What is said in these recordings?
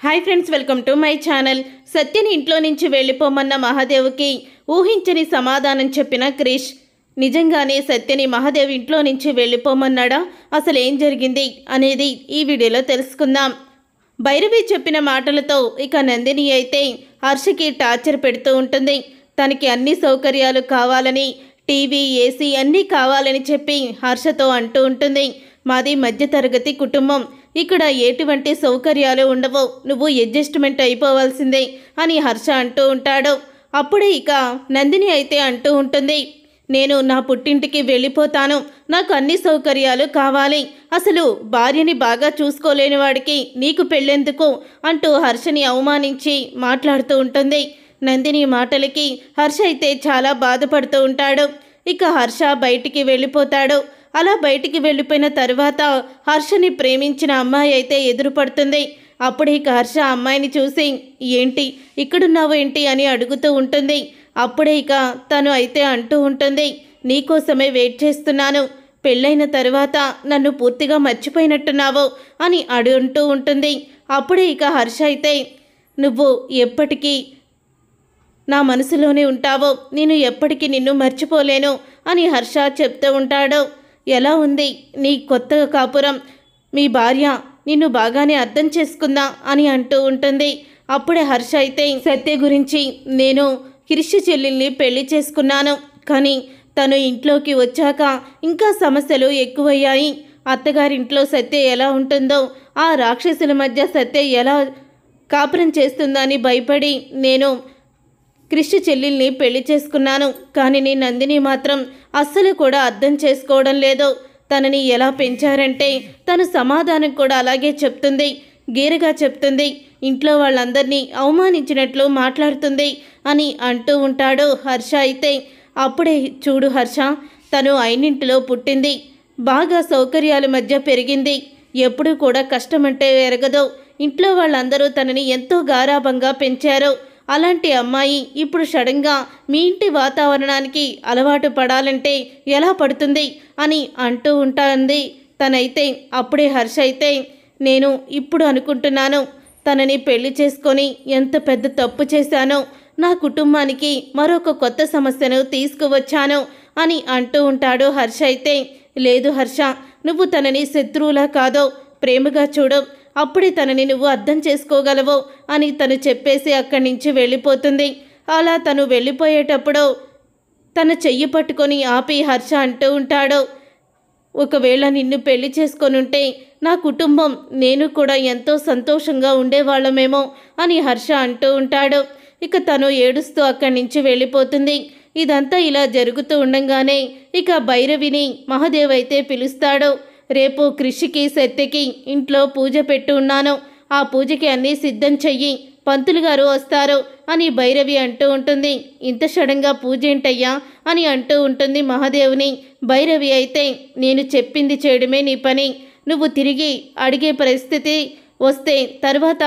Hi friends, welcome to my channel. సత్యని ఇంట్లో నుంచి వెళ్ళిపోమన్న మహాదేవ్కి ఊహించని సమాధానం చెప్పిన క్రిష్. నిజంగానే సత్యని మహాదేవ్ ఇంట్లో నుంచి వెళ్ళిపోమన్నాడా? అసలు ఏం జరిగింది అనేది ఈ వీడియోలో తెలుసుకుందాం. భైరవి చెప్పిన మాటలతో ఇక నందిని అయితే హర్షకి టార్చర్ పెడుతూ ఉంటుంది. తనకి అన్ని సౌకర్యాలు కావాలని, టీవీ, ఏసీ అన్నీ కావాలని చెప్పి హర్షతో అంటూ ఉంటుంది. మాది మధ్యతరగతి కుటుంబం, ఇక్కడ ఎటువంటి సౌకర్యాలు ఉండవు, నువ్వు అడ్జస్ట్మెంట్ అయిపోవాల్సిందే అని హర్ష అంటూ ఉంటాడు. అప్పుడే ఇక నందిని అయితే అంటూ ఉంటుంది, నేను నా పుట్టింటికి వెళ్ళిపోతాను, నాకు అన్ని సౌకర్యాలు కావాలి, అసలు భార్యని బాగా చూసుకోలేని వాడికి నీకు పెళ్ళెందుకు అంటూ హర్షని అవమానించి మాట్లాడుతూ ఉంటుంది. నందిని మాటలకి హర్ష అయితే చాలా బాధపడుతూ ఉంటాడు. ఇక హర్ష బయటికి వెళ్ళిపోతాడు. అలా బయటికి వెళ్ళిపోయిన తర్వాత హర్షని ప్రేమించిన అమ్మాయి అయితే ఎదురుపడుతుంది. అప్పుడు ఇక హర్ష అమ్మాయిని చూసి ఏంటి ఇక్కడున్నావు ఏంటి అని అడుగుతూ ఉంటుంది. అప్పుడే ఇక తను అయితే అంటూ ఉంటుంది, నీకోసమే వెయిట్ చేస్తున్నాను, పెళ్ళైన తర్వాత నన్ను పూర్తిగా మర్చిపోయినట్టున్నావు అని అంటూ ఉంటుంది. అప్పుడే ఇక హర్ష అయితే నువ్వు ఎప్పటికీ నా మనసులోనే ఉంటావో, నేను ఎప్పటికీ నిన్ను మర్చిపోలేను అని హర్ష చెప్తూ ఉంటాడు. ఎలా ఉంది నీ కొత్త కాపురం, మీ భార్య నిన్ను బాగానే అర్థం చేసుకుందా అని అంటూ ఉంటుంది. అప్పుడే హర్ష అయితే సత్య గురించి, నేను క్రిష్ చెల్లెల్ని పెళ్లి చేసుకున్నాను, కానీ తను ఇంట్లోకి వచ్చాక ఇంకా సమస్యలు ఎక్కువయ్యాయి. అత్తగారింట్లో సత్య ఎలా ఉంటుందో, ఆ రాక్షసుల మధ్య సత్య ఎలా కాపురం చేస్తుందని భయపడి నేను క్రిష్ చెల్లెల్ని పెళ్లి చేసుకున్నాను. కానీ నీ నందిని మాత్రం అస్సలు కూడా అర్థం చేసుకోవడం లేదు. తనని ఎలా పెంచారంటే తను సమాధానం కూడా అలాగే చెప్తుంది, గీరగా చెప్తుంది, ఇంట్లో వాళ్ళందరినీ అవమానించినట్లు మాట్లాడుతుంది అని అంటూ ఉంటాడు హర్ష అయితే. అప్పుడే చూడు హర్ష, తను అయినింటిలో పుట్టింది, బాగా సౌకర్యాల మధ్య పెరిగింది, ఎప్పుడూ కూడా కష్టమంటే ఎరగదు, ఇంట్లో వాళ్ళందరూ తనని ఎంతో గారాబంగా పెంచారు. అలాంటి అమ్మాయి ఇప్పుడు సడన్గా మీ ఇంటి వాతావరణానికి అలవాటు పడాలంటే ఎలా పడుతుంది అని అంటూ ఉంటుంది తనైతే. అప్పుడే హర్ష అయితే నేను ఇప్పుడు అనుకుంటున్నాను, తనని పెళ్లి చేసుకొని ఎంత పెద్ద తప్పు చేశానో, నా కుటుంబానికి మరొక కొత్త సమస్యను తీసుకువచ్చాను అని అంటూ ఉంటాడు హర్ష అయితే. లేదు హర్ష, నువ్వు తనని శత్రువులా కాదో ప్రేమగా చూడు, అప్పుడే తనని నువ్వు అర్థం చేసుకోగలవు అని తను చెప్పేసి అక్కడి నుంచి వెళ్ళిపోతుంది. అలా తను వెళ్ళిపోయేటప్పుడు తన చెయ్యి పట్టుకొని ఆపి హర్ష అంటూ ఉంటాడు, ఒకవేళ నిన్ను పెళ్లి చేసుకొని ఉంటే నా కుటుంబం, నేను కూడా ఎంతో సంతోషంగా ఉండేవాళ్ళమేమో అని హర్ష అంటూ ఉంటాడు. ఇక తను ఏడుస్తూ అక్కడి నుంచి వెళ్ళిపోతుంది. ఇదంతా ఇలా జరుగుతూ ఉండగానే ఇక భైరవిని మహాదేవ్ అయితే పిలుస్తాడు. రేపు క్రిష్కి సత్యకి ఇంట్లో పూజ పెట్టి ఉన్నాను, ఆ పూజకి అన్నీ సిద్ధం చెయ్యి, పంతులు గారు వస్తారు అని భైరవి అంటూ ఉంటుంది. ఇంత సడన్గా పూజ ఏంటయ్యా అని అంటూ ఉంటుంది మహాదేవ్ని. భైరవి అయితే నేను చెప్పింది చేయడమే నీ పని, నువ్వు తిరిగి అడిగే పరిస్థితి వస్తే తర్వాత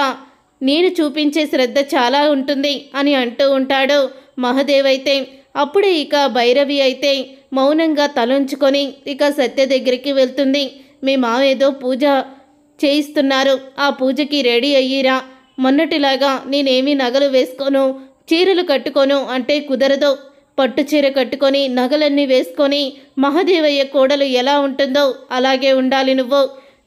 నేను చూపించే శ్రద్ధ చాలా ఉంటుంది అని అంటూ ఉంటాడు మహాదేవ్ అయితే. అప్పుడే ఇక భైరవి అయితే మౌనంగా తలంచుకొని ఇక సత్య దగ్గరికి వెళ్తుంది. మీ మావ ఏదో పూజ చేయిస్తున్నారు, ఆ పూజకి రెడీ అయ్యిరా, మొన్నటిలాగా నేనేమీ నగలు వేసుకోను, చీరలు కట్టుకోను అంటే కుదరదు, పట్టు చీర కట్టుకొని నగలన్నీ వేసుకొని మహాదేవయ్య కోడలు ఎలా ఉంటుందో అలాగే ఉండాలి నువ్వు,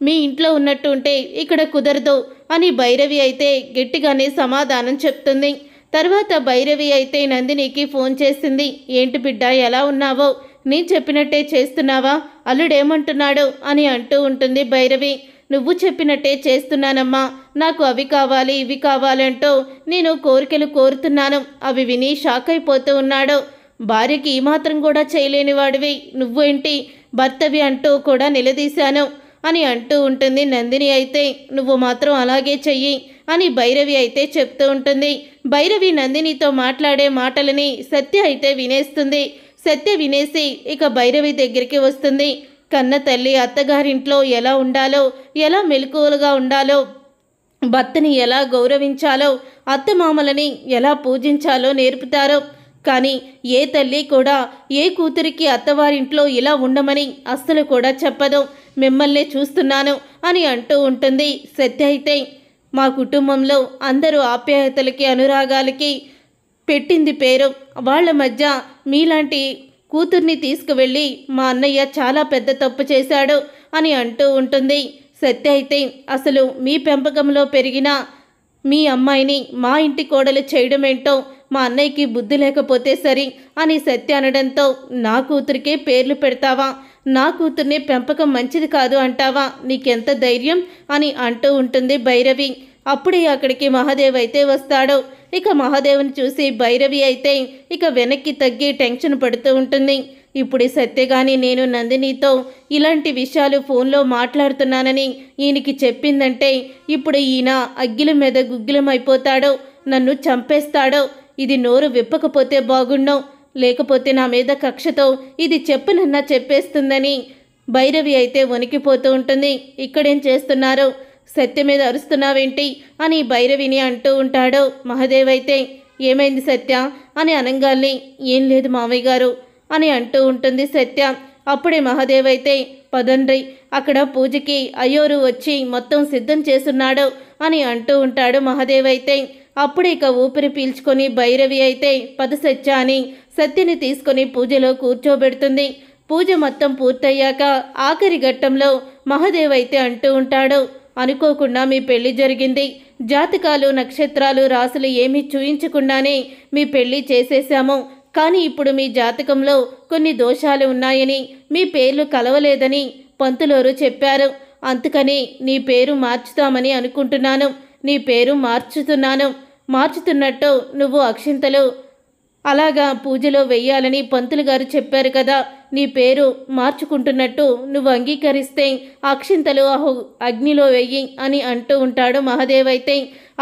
మీ ఇంట్లో ఉన్నట్టు ఉంటే ఇక్కడ కుదరదు అని భైరవి అయితే గట్టిగానే సమాధానం చెప్తుంది. తర్వాత భైరవి అయితే నందినికి ఫోన్ చేసింది. ఏంటి బిడ్డ ఎలా ఉన్నావో, నేను చెప్పినట్టే చేస్తున్నావా, అల్లుడేమంటున్నాడు అని అంటూ ఉంటుంది భైరవి. నువ్వు చెప్పినట్టే చేస్తున్నానమ్మా, నాకు అవి కావాలి ఇవి కావాలంటూ నేను కోరికలు కోరుతున్నాను, అవి విని షాక్ అయిపోతూ ఉన్నాడు. భార్యకి ఈ మాత్రం కూడా చేయలేని వాడివి నువ్వేంటి భర్తవి అంటూ కూడా నిలదీశాను అని అంటూ ఉంటుంది నందిని అయితే. నువ్వు మాత్రం అలాగే చెయ్యి అని భైరవి అయితే చెప్తూ ఉంటుంది. భైరవి నందినితో మాట్లాడే మాటలని సత్య అయితే వినేస్తుంది. సత్య వినేసి ఇక భైరవి దగ్గరికి వస్తుంది. కన్న తల్లి అత్తగారింట్లో ఎలా ఉండాలో, ఎలా మెలకువలుగా ఉండాలో, భర్తని ఎలా గౌరవించాలో, అత్తమామలని ఎలా పూజించాలో నేర్పుతారో, కానీ ఏ తల్లి కూడా ఏ కూతురికి అత్తవారింట్లో ఇలా ఉండమని అస్సలు కూడా చెప్పదు, మిమ్మల్నే చూస్తున్నాను అని అంటూ ఉంటుంది సత్య అయితే. మా కుటుంబంలో అందరూ ఆప్యాయతలకి అనురాగాలకి పెట్టింది పేరు. వాళ్ళ మధ్య మీలాంటి కూతుర్ని తీసుకువెళ్ళి మా అన్నయ్య చాలా పెద్ద తప్పు చేశాడు అని అంటూ ఉంటుంది. సత్య అయితే అసలు మీ పెంపకంలో పెరిగిన మీ అమ్మాయిని మా ఇంటి కోడలు చేయడం ఏంటో, మా అన్నయ్యకి బుద్ధి లేకపోతే సరి అని సత్య అనడంతో, నా కూతురికే పేర్లు పెడతావా, నా కూతుర్ని పెంపకం మంచిది కాదు అంటావా, నీకెంత ధైర్యం అని అంటూ ఉంటుంది భైరవి. అప్పుడే అక్కడికి మహాదేవ్ అయితే వస్తాడు. ఇక మహాదేవ్ని చూసి భైరవి అయితే ఇక వెనక్కి తగ్గి టెన్షన్ పడుతూ ఉంటుంది. ఇప్పుడు సత్యగాని నేను నందినితో ఇలాంటి విషయాలు ఫోన్లో మాట్లాడుతున్నానని ఈయనకి చెప్పిందంటే ఇప్పుడు ఈయన అగ్గిల మీద గుగ్గిలమైపోతాడో, నన్ను చంపేస్తాడో. ఇది నోరు విప్పకపోతే బాగుండు, లేకపోతే నా మీద కక్షతో ఇది చెప్పనన్నా చెప్పేస్తుందని భైరవి అయితే వణికిపోతూ ఉంటుంది. ఇక్కడేం చేస్తున్నారు, సత్య మీద అరుస్తున్నావేంటి అని భైరవిని అంటూ ఉంటాడు. మహాదేవ్ అయితే ఏమైంది సత్య అని అనంగాల్ని, ఏం లేదు మామయ్య గారు అని అంటూ ఉంటుంది సత్య. అప్పుడే మహాదేవ్ అయితే పదండ్రి, అక్కడ పూజకి అయ్యోరు వచ్చి మొత్తం సిద్ధం చేస్తున్నాడు అని అంటూ ఉంటాడు మహాదేవ్ అయితే. అప్పుడే ఇక ఊపిరి పీల్చుకొని భైరవి అయితే పద సత్య అని సత్యని తీసుకొని పూజలో కూర్చోబెడుతుంది. పూజ మొత్తం పూర్తయ్యాక ఆఖరి ఘట్టంలో మహాదేవ్ అయితే అంటూ ఉంటాడు, అనుకోకుండా మీ పెళ్లి జరిగింది. జాతకాలు నక్షత్రాలు రాసులు ఏమీ చూయించకుండానే మీ పెళ్లి చేసేశాము. కానీ ఇప్పుడు మీ జాతకంలో కొన్ని దోషాలు ఉన్నాయని, మీ పేర్లు కలవలేదని పంతులోరు చెప్పారు. అందుకని నీ పేరు మార్చుతామని అనుకుంటున్నాను. నీ పేరు మార్చుతున్నట్టు నువ్వు అక్షింతలు అలాగా పూజలో వెయ్యాలని పంతులు గారు చెప్పారు కదా. నీ పేరు మార్చుకుంటున్నట్టు నువ్వు అంగీకరిస్తే అక్షింతలు అగ్నిలో వెయ్యి అని అంటూ ఉంటాడు మహాదేవ్ అయితే.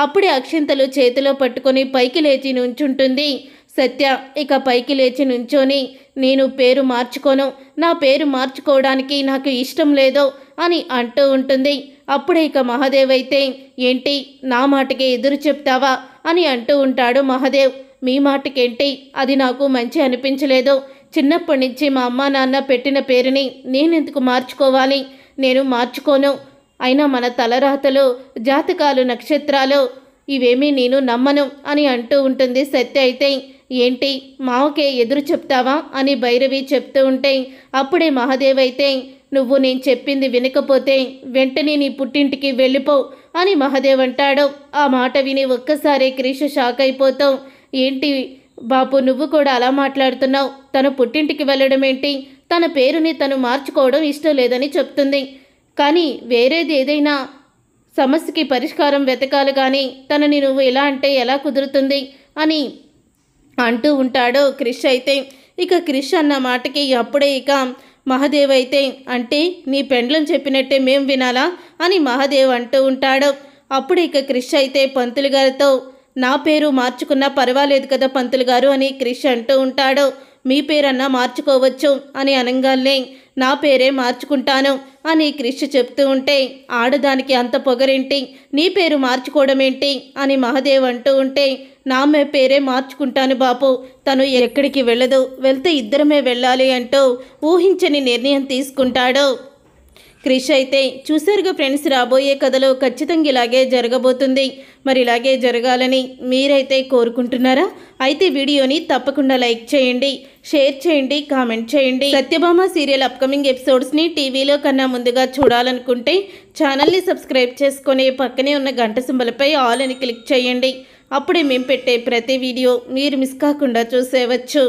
అప్పుడే అక్షింతలు చేతిలో పట్టుకొని పైకి లేచి నుంచుంటుంది సత్య. ఇక పైకి లేచి నుంచొని, నేను పేరు మార్చుకోను, నా పేరు మార్చుకోవడానికి నాకు ఇష్టం లేదు అని అంటూ ఉంటుంది. అప్పుడే ఇక మహాదేవ్ అయితే, ఏంటి నా మాటకి ఎదురు చెప్తావా అని అంటూ ఉంటాడు మహాదేవ్. మీ మాటకేంటి, అది నాకు మంచి అనిపించలేదు. చిన్నప్పటి నుంచి మా అమ్మ నాన్న పెట్టిన పేరుని నేనెందుకు మార్చుకోవాలి, నేను మార్చుకోను. అయినా మన తలరాతలు జాతకాలు నక్షత్రాలు ఇవేమీ నేను నమ్మను అని అంటూ ఉంటుంది సత్య అయితే. ఏంటి మావకే ఎదురు చెప్తావా అని భైరవి చెప్తూ ఉంటే అప్పుడే మహాదేవ్ అయితే, నువ్వు నేను చెప్పింది వినకపోతే వెంటనే నీ పుట్టింటికి వెళ్ళిపో అని మహాదేవ్ అంటాడు. ఆ మాట విని ఒక్కసారి క్రిష్ షాక్ అయిపోతావు. ఏంటి బాపు నువ్వు కూడా అలా మాట్లాడుతున్నావు, తన పుట్టింటికి వెళ్ళడం ఏంటి, తన పేరుని తను మార్చుకోవడం ఇష్టం లేదని చెప్తుంది. కానీ వేరేది ఏదైనా సమస్యకి పరిష్కారం వెతకాలి, కానీ తనని నువ్వు ఎలా అంటే ఎలా కుదురుతుంది అని అంటూ ఉంటాడు క్రిష్ అయితే. ఇక క్రిష్ అన్న మాటకి అప్పుడే ఇక మహాదేవ్ అయితే, అంటే నీ పెండ్లం చెప్పినట్టే మేం వినాలా అని మహాదేవ్ అంటూ ఉంటాడు. అప్పుడు ఇక క్రిష్ అయితే పంతులు గారితో, నా పేరు మార్చుకున్నా పర్వాలేదు కదా పంతులు గారు అని క్రిష్ అంటూ ఉంటాడు. మీ పేరన్నా మార్చుకోవచ్చు అని అనంగానే, నా పేరే మార్చుకుంటాను అని క్రిష్ చెప్తూ ఉంటే, ఆడదానికి అంత పొగరేంటి, నీ పేరు మార్చుకోవడం ఏంటి అని మహాదేవ్ అంటూ ఉంటే, నా పేరే మార్చుకుంటాను బాపు, తను ఎక్కడికి వెళ్ళదు, వెళ్తే ఇద్దరమే వెళ్ళాలి అంటూ ఊహించని నిర్ణయం తీసుకుంటాడు క్రిష్ అయితే. చూసారుగా ఫ్రెండ్స్, రాబోయే కథలో ఖచ్చితంగా ఇలాగే జరగబోతుంది. మరి ఇలాగే జరగాలని మీరైతే కోరుకుంటున్నారా? అయితే వీడియోని తప్పకుండా లైక్ చేయండి, షేర్ చేయండి, కామెంట్ చేయండి. సత్యభామ సీరియల్ అప్కమింగ్ ఎపిసోడ్స్ని టీవీలో కన్నా ముందుగా చూడాలనుకుంటే ఛానల్ని సబ్స్క్రైబ్ చేసుకొని పక్కనే ఉన్న గంట సింబల్పై ఆల్ అని క్లిక్ చేయండి. అప్పుడే మేము పెట్టే ప్రతి వీడియో మీరు మిస్ కాకుండా చూసేవచ్చు.